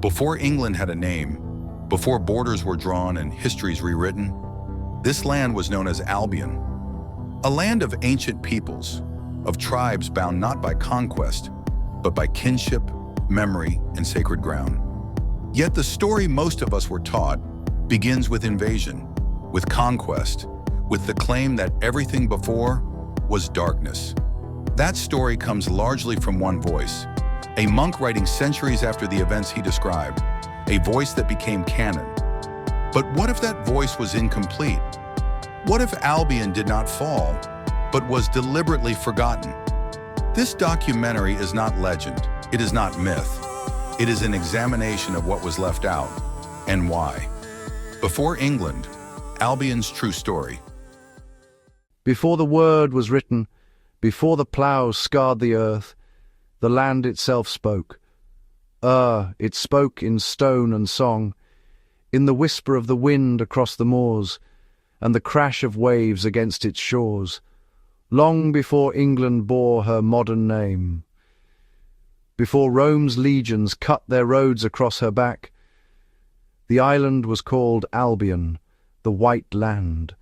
Before England had a name, before borders were drawn and histories rewritten, this land was known as Albion, a land of ancient peoples, of tribes bound not by conquest, but by kinship, memory, and sacred ground. Yet the story most of us were taught begins with invasion, with conquest, with the claim that everything before was darkness. That story comes largely from one voice, a monk writing centuries after the events he described, a voice that became canon. But what if that voice was incomplete? What if Albion did not fall, but was deliberately forgotten? This documentary is not legend, it is not myth. It is an examination of what was left out and why. Before England, Albion's true story. Before the word was written, before the plough scarred the earth, the land itself spoke. It spoke in stone and song, in the whisper of the wind across the moors, and the crash of waves against its shores, long before England bore her modern name. Before Rome's legions cut their roads across her back, the island was called Albion, the White Land.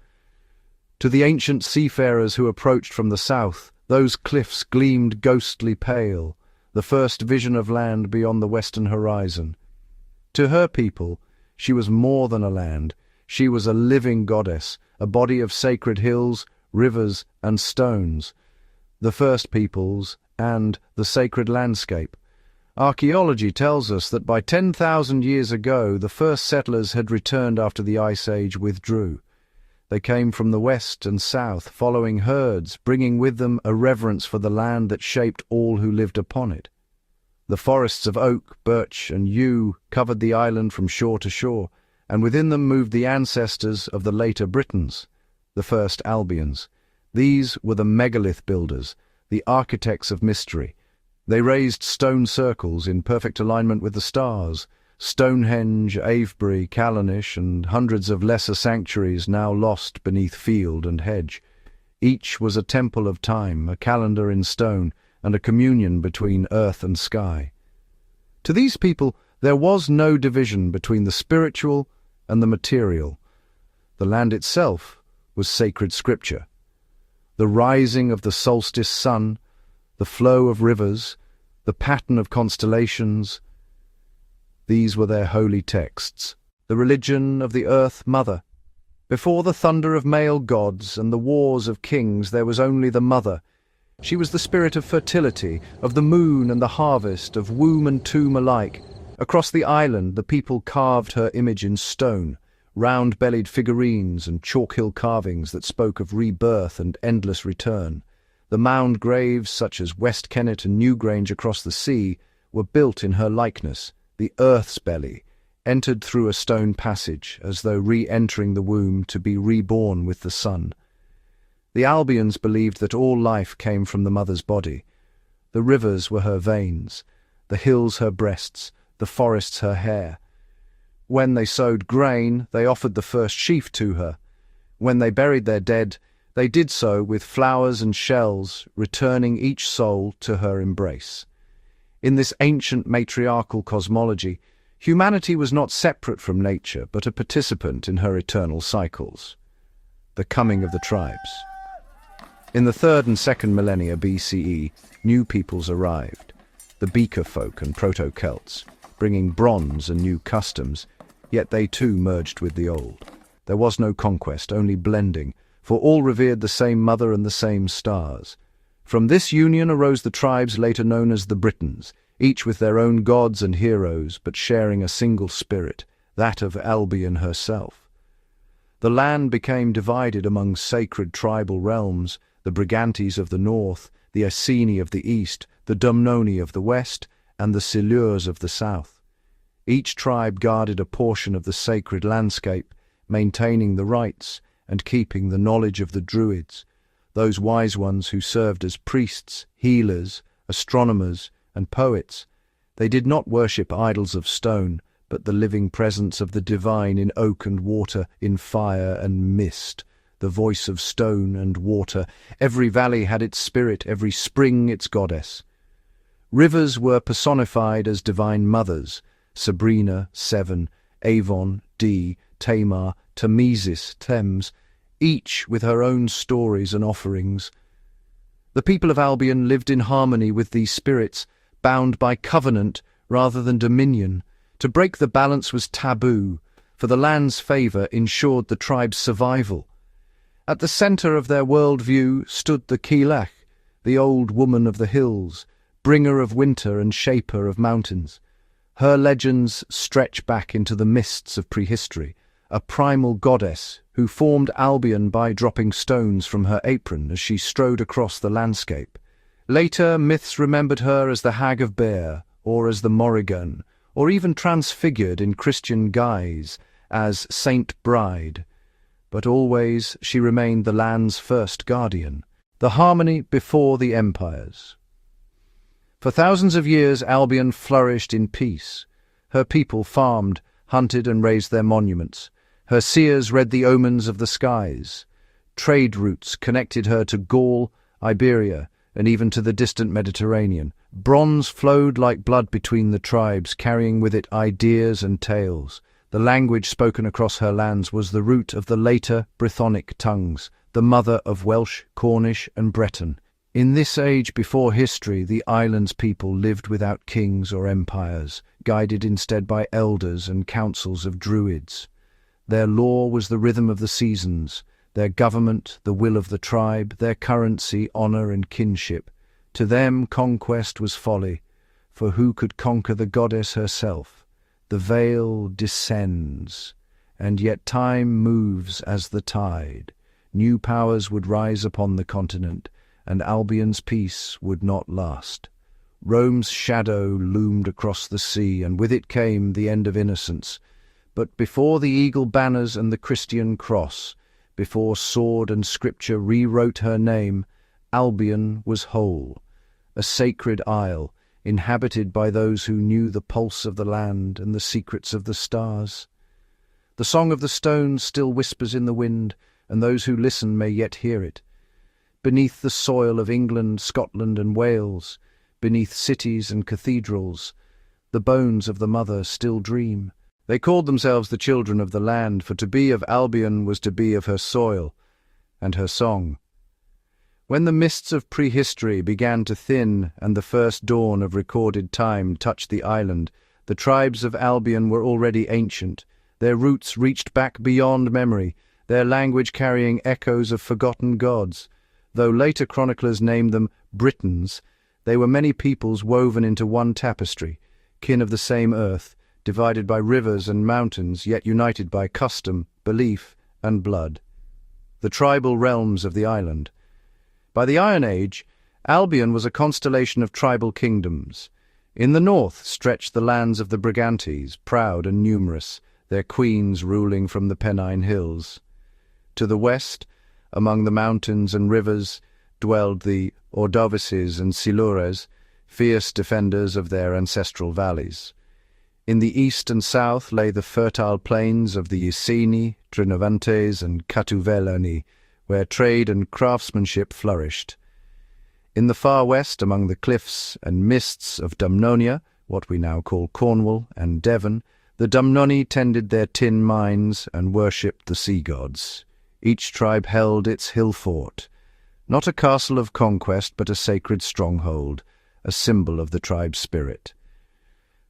To the ancient seafarers who approached from the south, those cliffs gleamed ghostly pale, the first vision of land beyond the western horizon. To her people, she was more than a land. She was a living goddess, a body of sacred hills, rivers, and stones, the first peoples and the sacred landscape. Archaeology tells us that by 10,000 years ago, the first settlers had returned after the Ice Age withdrew. They came from the west and south, following herds, bringing with them a reverence for the land that shaped all who lived upon it. The forests of oak, birch, and yew covered the island from shore to shore, and within them moved the ancestors of the later Britons, the first Albions. These were the megalith builders, the architects of mystery. They raised stone circles in perfect alignment with the stars, Stonehenge, Avebury, Callanish, and hundreds of lesser sanctuaries now lost beneath field and hedge. Each was a temple of time, a calendar in stone, and a communion between earth and sky. To these people, there was no division between the spiritual and the material. The land itself was sacred scripture. The rising of the solstice sun, the flow of rivers, the pattern of constellations, these were their holy texts, the religion of the Earth Mother. Before the thunder of male gods and the wars of kings, there was only the Mother. She was the spirit of fertility, of the moon and the harvest, of womb and tomb alike. Across the island, the people carved her image in stone, round-bellied figurines and chalk-hill carvings that spoke of rebirth and endless return. The mound graves, such as West Kennet and Newgrange across the sea, were built in her likeness. The earth's belly, entered through a stone passage, as though re-entering the womb to be reborn with the sun. The Albions believed that all life came from the mother's body. The rivers were her veins, the hills her breasts, the forests her hair. When they sowed grain, they offered the first sheaf to her. When they buried their dead, they did so with flowers and shells, returning each soul to her embrace. In this ancient matriarchal cosmology, humanity was not separate from nature, but a participant in her eternal cycles. The coming of the tribes. In the 3rd and 2nd millennia BCE, new peoples arrived, the Beaker folk and Proto-Celts, bringing bronze and new customs, yet they too merged with the old. There was no conquest, only blending, for all revered the same mother and the same stars. From this union arose the tribes later known as the Britons, each with their own gods and heroes, but sharing a single spirit, that of Albion herself. The land became divided among sacred tribal realms, the Brigantes of the north, the Iceni of the east, the Dumnoni of the west, and the Silures of the south. Each tribe guarded a portion of the sacred landscape, maintaining the rites and keeping the knowledge of the Druids, those wise ones who served as priests, healers, astronomers, and poets. They did not worship idols of stone, but the living presence of the divine in oak and water, in fire and mist, the voice of stone and water. Every valley had its spirit, every spring its goddess. Rivers were personified as divine mothers, Sabrina, Severn, Avon, Dee, Tamar, Tamesis, Thames, each with her own stories and offerings. The people of Albion lived in harmony with these spirits, bound by covenant rather than dominion. To break the balance was taboo, for the land's favour ensured the tribe's survival. At the centre of their worldview stood the Keelach, the old woman of the hills, bringer of winter and shaper of mountains. Her legends stretch back into the mists of prehistory, a primal goddess who formed Albion by dropping stones from her apron as she strode across the landscape. Later, myths remembered her as the Hag of Bear, or as the Morrigan, or even transfigured in Christian guise as Saint Bride. But always she remained the land's first guardian, the harmony before the empires. For thousands of years Albion flourished in peace. Her people farmed, hunted and raised their monuments. Her seers read the omens of the skies. Trade routes connected her to Gaul, Iberia, and even to the distant Mediterranean. Bronze flowed like blood between the tribes, carrying with it ideas and tales. The language spoken across her lands was the root of the later Brythonic tongues, the mother of Welsh, Cornish and Breton. In this age before history, the island's people lived without kings or empires, guided instead by elders and councils of druids. Their law was the rhythm of the seasons, their government the will of the tribe, their currency honour and kinship. To them conquest was folly, for who could conquer the goddess herself? The veil descends, and yet time moves as the tide. New powers would rise upon the continent, and Albion's peace would not last. Rome's shadow loomed across the sea, and with it came the end of innocence. But before the eagle banners and the Christian cross, before sword and scripture rewrote her name, Albion was whole, a sacred isle, inhabited by those who knew the pulse of the land and the secrets of the stars. The song of the stones still whispers in the wind, and those who listen may yet hear it. Beneath the soil of England, Scotland and Wales, beneath cities and cathedrals, the bones of the mother still dream. They called themselves the children of the land, for to be of Albion was to be of her soil and her song. When the mists of prehistory began to thin and the first dawn of recorded time touched the island, the tribes of Albion were already ancient. Their roots reached back beyond memory, their language carrying echoes of forgotten gods. Though later chroniclers named them Britons, they were many peoples woven into one tapestry, kin of the same earth, divided by rivers and mountains, yet united by custom, belief, and blood. The tribal realms of the island. By the Iron Age, Albion was a constellation of tribal kingdoms. In the north stretched the lands of the Brigantes, proud and numerous, their queens ruling from the Pennine Hills. To the west, among the mountains and rivers, dwelled the Ordovices and Silures, fierce defenders of their ancestral valleys. In the east and south lay the fertile plains of the Iceni, Trinovantes and Catuvellani, where trade and craftsmanship flourished. In the far west, among the cliffs and mists of Dumnonia, what we now call Cornwall and Devon, the Dumnoni tended their tin mines and worshipped the sea gods. Each tribe held its hill fort, not a castle of conquest but a sacred stronghold, a symbol of the tribe's spirit.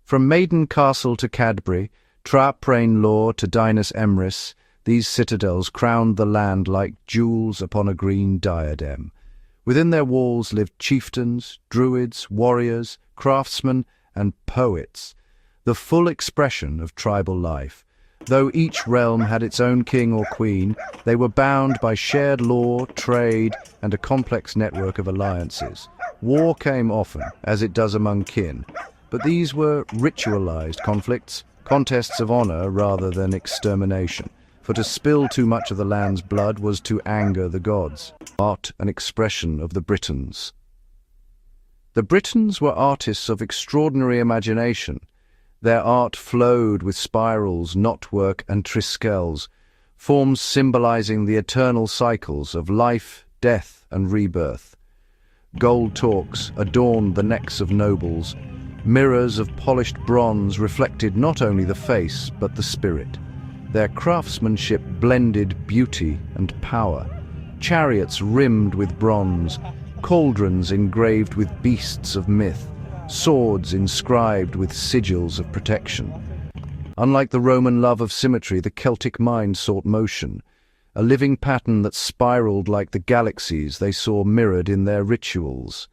From Maiden Castle to Cadbury, Tra Prain Law to Dinas Emrys, these citadels crowned the land like jewels upon a green diadem. Within their walls lived chieftains, druids, warriors, craftsmen, and poets, the full expression of tribal life. Though each realm had its own king or queen, they were bound by shared law, trade, and a complex network of alliances. War came often, as it does among kin, but these were ritualized conflicts, contests of honor rather than extermination, for to spill too much of the land's blood was to anger the gods. Art, an expression of the Britons. The Britons were artists of extraordinary imagination. Their art flowed with spirals, knotwork, and triskells, forms symbolizing the eternal cycles of life, death, and rebirth. Gold torques adorned the necks of nobles, Mirrors of polished bronze reflected not only the face, but the spirit. Their craftsmanship blended beauty and power. Chariots rimmed with bronze, cauldrons engraved with beasts of myth, swords inscribed with sigils of protection. Unlike the Roman love of symmetry, the Celtic mind sought motion, a living pattern that spiraled like the galaxies they saw mirrored in their rituals.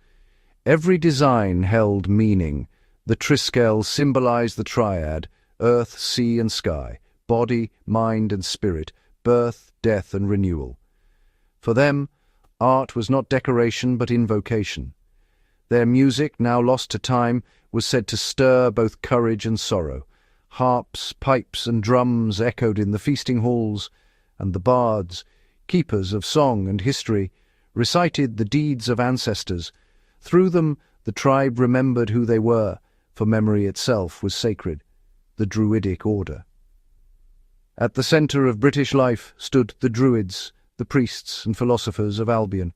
Every design held meaning. The triskel symbolized the triad, earth, sea and sky, body, mind and spirit, birth, death and renewal. For them, art was not decoration but invocation. Their music, now lost to time, was said to stir both courage and sorrow. Harps, pipes and drums echoed in the feasting halls, and the bards, keepers of song and history, recited the deeds of ancestors. Through them, the tribe remembered who they were, for memory itself was sacred, the Druidic order. At the centre of British life stood the Druids, the priests and philosophers of Albion.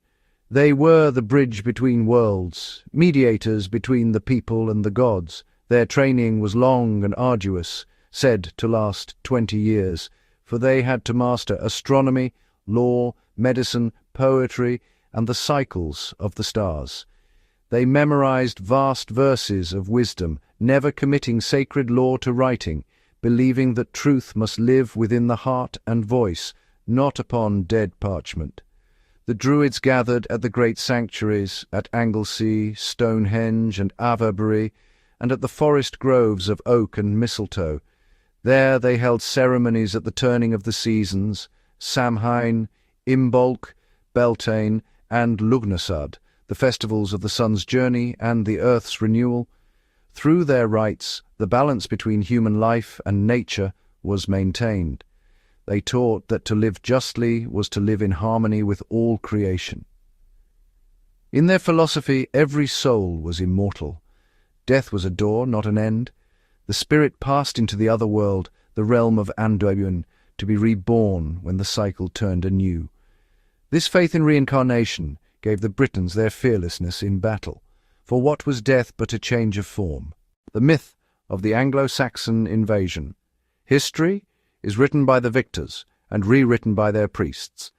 They were the bridge between worlds, mediators between the people and the gods. Their training was long and arduous, said to last 20 years, for they had to master astronomy, law, medicine, poetry, and the cycles of the stars. They memorized vast verses of wisdom, never committing sacred law to writing, believing that truth must live within the heart and voice, not upon dead parchment. The Druids gathered at the great sanctuaries at Anglesey, Stonehenge and Avebury, and at the forest groves of oak and mistletoe. There they held ceremonies at the turning of the seasons, Samhain, Imbolc, Beltane, and Lugnasad, the festivals of the sun's journey and the earth's renewal. Through their rites, the balance between human life and nature was maintained. They taught that to live justly was to live in harmony with all creation. In their philosophy, every soul was immortal. Death was a door, not an end. The spirit passed into the other world, the realm of Albion, to be reborn when the cycle turned anew. This faith in reincarnation gave the Britons their fearlessness in battle. For what was death but a change of form? The myth of the Anglo-Saxon invasion. History is written by the victors and rewritten by their priests.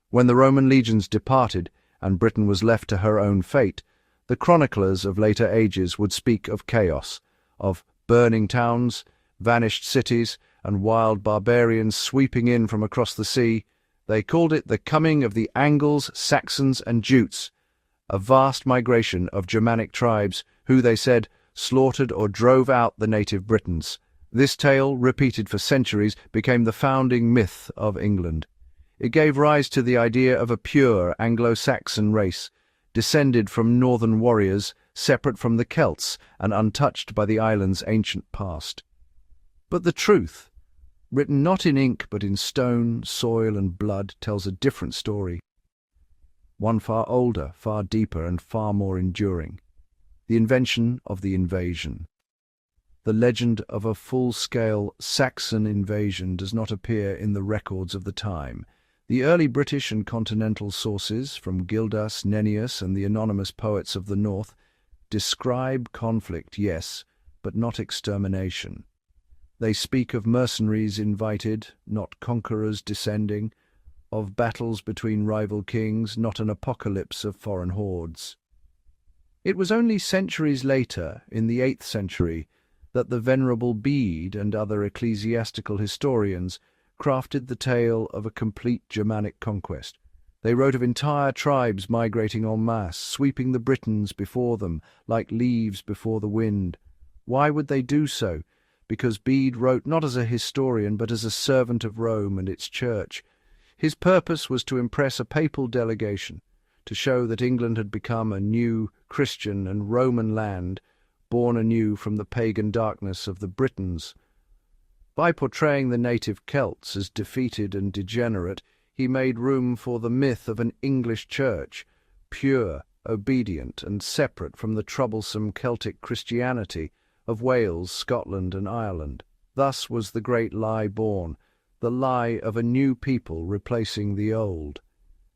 When the Roman legions departed and Britain was left to her own fate, the chroniclers of later ages would speak of chaos, of burning towns, vanished cities, and wild barbarians sweeping in from across the sea. They called it the coming of the Angles, Saxons, and Jutes, a vast migration of Germanic tribes who, they said, slaughtered or drove out the native Britons. This tale, repeated for centuries, became the founding myth of England. It gave rise to the idea of a pure Anglo-Saxon race, descended from northern warriors, separate from the Celts and untouched by the island's ancient past. But the truth, written not in ink but in stone, soil and blood, tells a different story. One far older, far deeper and far more enduring. The invention of the invasion. The legend of a full-scale Saxon invasion does not appear in the records of the time. The early British and continental sources, from Gildas, Nennius and the anonymous poets of the north, describe conflict, yes, but not extermination. They speak of mercenaries invited, not conquerors descending, of battles between rival kings, not an apocalypse of foreign hordes. It was only centuries later, in the 8th century, that the Venerable Bede and other ecclesiastical historians crafted the tale of a complete Germanic conquest. They wrote of entire tribes migrating en masse, sweeping the Britons before them like leaves before the wind. Why would they do so? Because Bede wrote not as a historian but as a servant of Rome and its church. His purpose was to impress a papal delegation, to show that England had become a new Christian and Roman land, born anew from the pagan darkness of the Britons. By portraying the native Celts as defeated and degenerate, he made room for the myth of an English church, pure, obedient, and separate from the troublesome Celtic Christianity of Wales, Scotland, and Ireland. Thus was the great lie born, the lie of a new people replacing the old.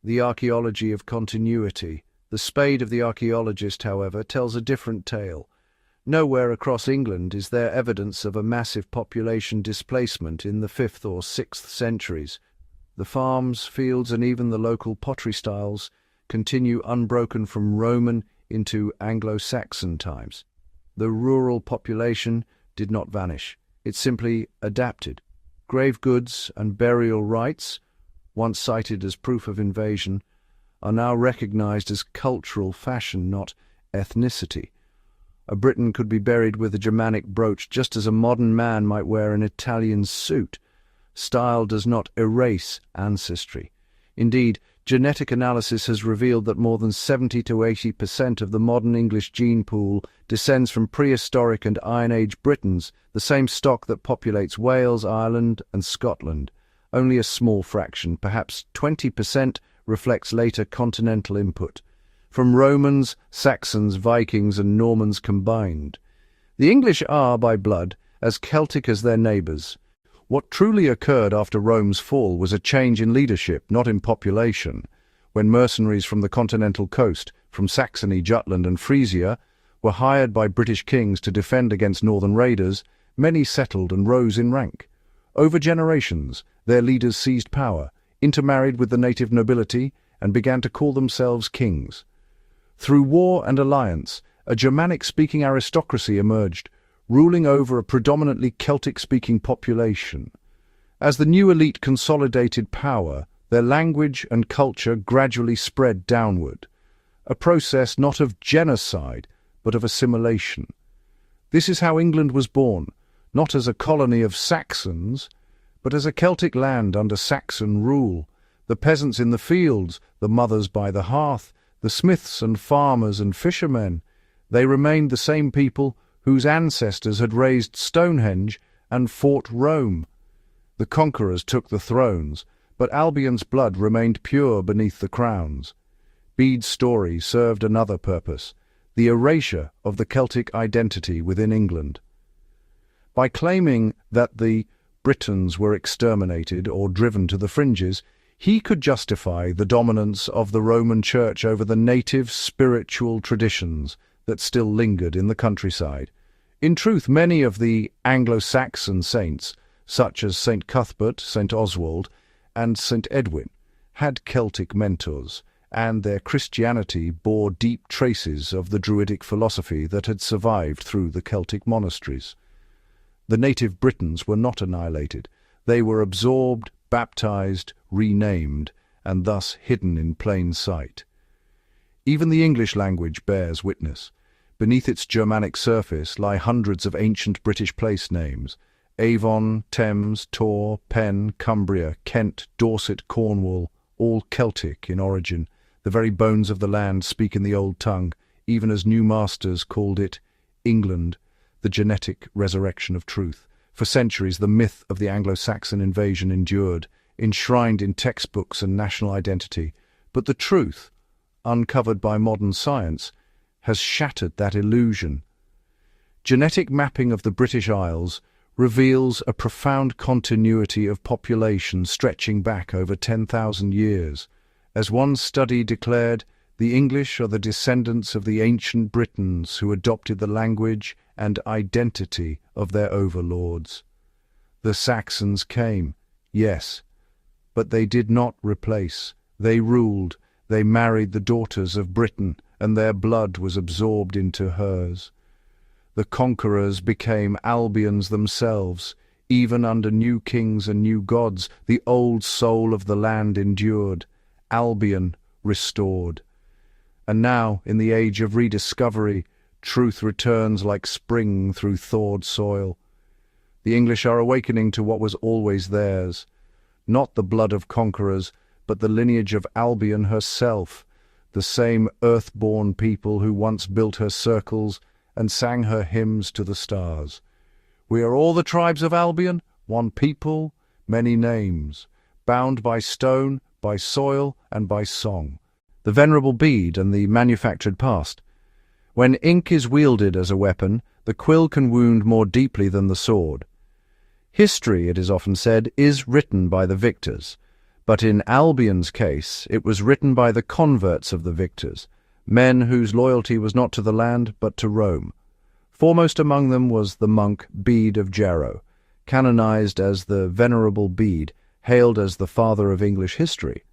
The archaeology of continuity. The spade of the archaeologist, however, tells a different tale. Nowhere across England is there evidence of a massive population displacement in the 5th or 6th centuries. The farms, fields, and even the local pottery styles continue unbroken from Roman into Anglo-Saxon times. The rural population did not vanish. It simply adapted. Grave goods and burial rites, once cited as proof of invasion, are now recognized as cultural fashion, not ethnicity. A Briton could be buried with a Germanic brooch just as a modern man might wear an Italian suit. Style does not erase ancestry. Indeed, genetic analysis has revealed that more than 70 to 80% of the modern English gene pool descends from prehistoric and Iron Age Britons, the same stock that populates Wales, Ireland, and Scotland. Only a small fraction, perhaps 20%, reflects later continental input, from Romans, Saxons, Vikings, and Normans combined. The English are, by blood, as Celtic as their neighbours. What truly occurred after Rome's fall was a change in leadership, not in population. When mercenaries from the continental coast, from Saxony, Jutland, and Frisia, were hired by British kings to defend against northern raiders, many settled and rose in rank. Over generations, their leaders seized power, intermarried with the native nobility, and began to call themselves kings. Through war and alliance, a Germanic-speaking aristocracy emerged, ruling over a predominantly Celtic-speaking population. As the new elite consolidated power, their language and culture gradually spread downward, a process not of genocide, but of assimilation. This is how England was born, not as a colony of Saxons, but as a Celtic land under Saxon rule. The peasants in the fields, the mothers by the hearth, the smiths and farmers and fishermen, they remained the same people whose ancestors had raised Stonehenge and fought Rome. The conquerors took the thrones, but Albion's blood remained pure beneath the crowns. Bede's story served another purpose, the erasure of the Celtic identity within England. By claiming that the Britons were exterminated or driven to the fringes, he could justify the dominance of the Roman Church over the native spiritual traditions that still lingered in the countryside. In truth, many of the Anglo-Saxon saints, such as St. Cuthbert, St. Oswald, and St. Edwin, had Celtic mentors, and their Christianity bore deep traces of the Druidic philosophy that had survived through the Celtic monasteries. The native Britons were not annihilated. They were absorbed, baptized, renamed, and thus hidden in plain sight. Even the English language bears witness. Beneath its Germanic surface lie hundreds of ancient British place names: Avon, Thames, Tor, Penn, Cumbria, Kent, Dorset, Cornwall, all Celtic in origin. The very bones of the land speak in the old tongue, even as new masters called it England, the genetic resurrection of truth. For centuries, the myth of the Anglo-Saxon invasion endured, enshrined in textbooks and national identity. But the truth, uncovered by modern science, has shattered that illusion. Genetic mapping of the British Isles reveals a profound continuity of population stretching back over 10,000 years. As one study declared, the English are the descendants of the ancient Britons who adopted the language and identity of their overlords. The Saxons came, yes, but they did not replace. They ruled, they married the daughters of Britain, and their blood was absorbed into hers. The conquerors became Albions themselves. Even under new kings and new gods, the old soul of the land endured. Albion restored. And now, in the age of rediscovery, truth returns like spring through thawed soil. The English are awakening to what was always theirs, not the blood of conquerors, but the lineage of Albion herself, the same earth-born people who once built her circles and sang her hymns to the stars. We are all the tribes of Albion, one people, many names, bound by stone, by soil, and by song. The venerable Bede and the manufactured past. When ink is wielded as a weapon, the quill can wound more deeply than the sword. History, it is often said, is written by the victors, but in Albion's case it was written by the converts of the victors, men whose loyalty was not to the land but to Rome. Foremost among them was the monk Bede of Jarrow, canonized as the Venerable Bede, hailed as the father of English history.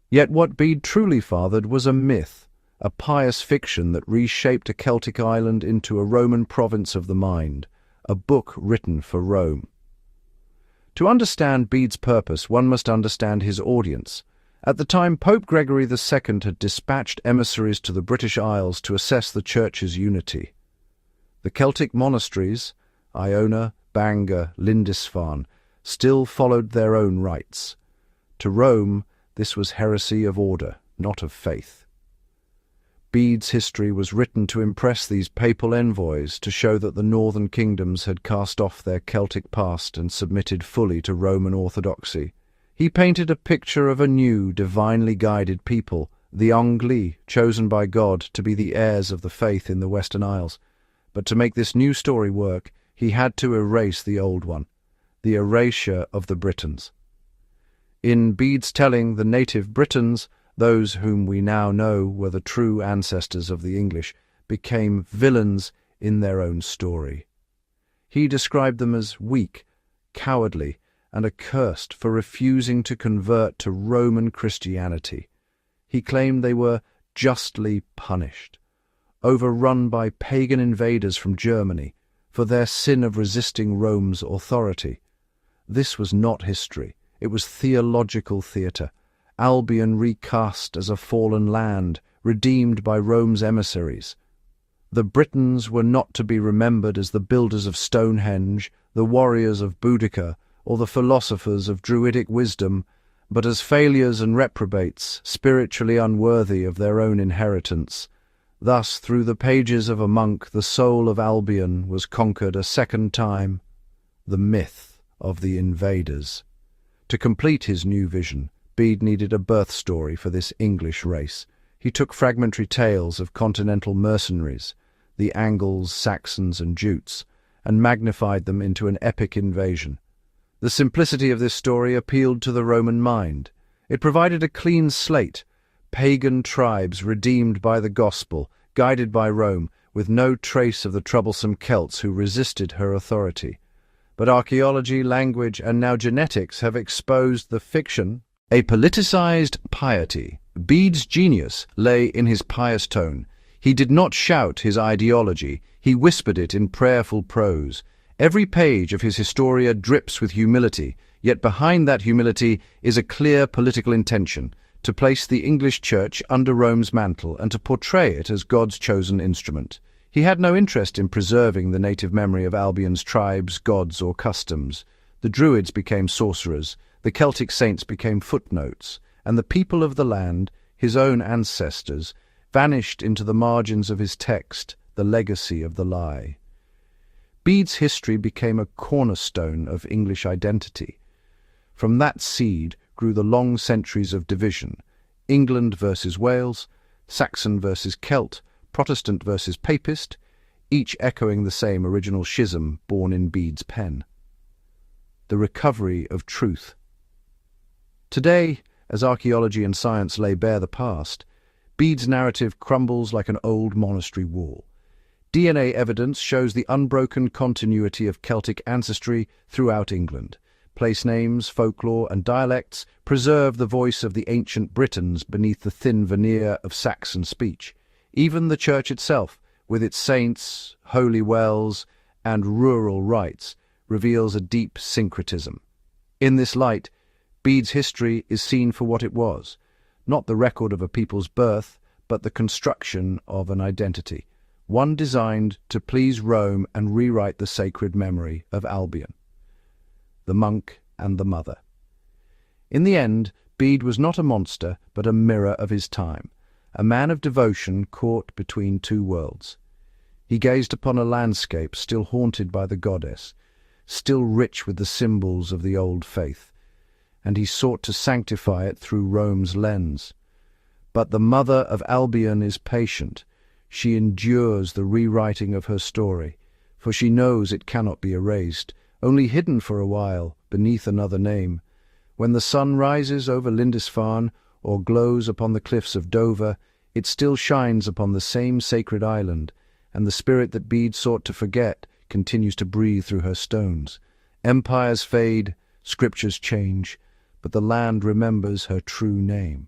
Yet what Bede truly fathered was a myth, a pious fiction that reshaped a Celtic island into a Roman province of the mind, a book written for Rome. To understand Bede's purpose, one must understand his audience. At the time, Pope Gregory II had dispatched emissaries to the British Isles to assess the Church's unity. The Celtic monasteries, Iona, Bangor, Lindisfarne, still followed their own rites. To Rome, this was heresy of order, not of faith. Bede's history was written to impress these papal envoys, to show that the northern kingdoms had cast off their Celtic past and submitted fully to Roman orthodoxy. He painted a picture of a new, divinely guided people, the Angli, chosen by God to be the heirs of the faith in the Western Isles. But to make this new story work, he had to erase the old one, the erasure of the Britons. In Bede's telling, the native Britons, those whom we now know were the true ancestors of the English, became villains in their own story. He described them as weak, cowardly, and accursed for refusing to convert to Roman Christianity. He claimed they were justly punished, overrun by pagan invaders from Germany, for their sin of resisting Rome's authority. This was not history, it was theological theatre. Albion recast as a fallen land, redeemed by Rome's emissaries. The Britons were not to be remembered as the builders of Stonehenge, the warriors of Boudica, or the philosophers of Druidic wisdom, but as failures and reprobates, spiritually unworthy of their own inheritance. Thus, through the pages of a monk, the soul of Albion was conquered a second time, the myth of the invaders. To complete his new vision, Bede needed a birth story for this English race. He took fragmentary tales of continental mercenaries, the Angles, Saxons, and Jutes, and magnified them into an epic invasion. The simplicity of this story appealed to the Roman mind. It provided a clean slate, pagan tribes redeemed by the gospel, guided by Rome, with no trace of the troublesome Celts who resisted her authority. But archaeology, language, and now genetics have exposed the fiction. A politicized piety. Bede's genius lay in his pious tone. He did not shout his ideology, he whispered it in prayerful prose. Every page of his Historia drips with humility, yet behind that humility is a clear political intention, to place the English Church under Rome's mantle and to portray it as God's chosen instrument. He had no interest in preserving the native memory of Albion's tribes, gods, or customs. The Druids became sorcerers, the Celtic saints became footnotes, and the people of the land, his own ancestors, vanished into the margins of his text, the legacy of the lie. Bede's history became a cornerstone of English identity. From that seed grew the long centuries of division, England versus Wales, Saxon versus Celt, Protestant versus Papist, each echoing the same original schism born in Bede's pen. The recovery of truth. Today, as archaeology and science lay bare the past, Bede's narrative crumbles like an old monastery wall. DNA evidence shows the unbroken continuity of Celtic ancestry throughout England. Place names, folklore, and dialects preserve the voice of the ancient Britons beneath the thin veneer of Saxon speech. Even the Church itself, with its saints, holy wells, and rural rites, reveals a deep syncretism. In this light, Bede's history is seen for what it was, not the record of a people's birth, but the construction of an identity, one designed to please Rome and rewrite the sacred memory of Albion. The monk and the mother. In the end, Bede was not a monster, but a mirror of his time, a man of devotion caught between two worlds. He gazed upon a landscape still haunted by the goddess, still rich with the symbols of the old faith, and he sought to sanctify it through Rome's lens. But the mother of Albion is patient. She endures the rewriting of her story, for she knows it cannot be erased, only hidden for a while beneath another name. When the sun rises over Lindisfarne or glows upon the cliffs of Dover, it still shines upon the same sacred island, and the spirit that Bede sought to forget continues to breathe through her stones. Empires fade, scriptures change, but the land remembers her true name.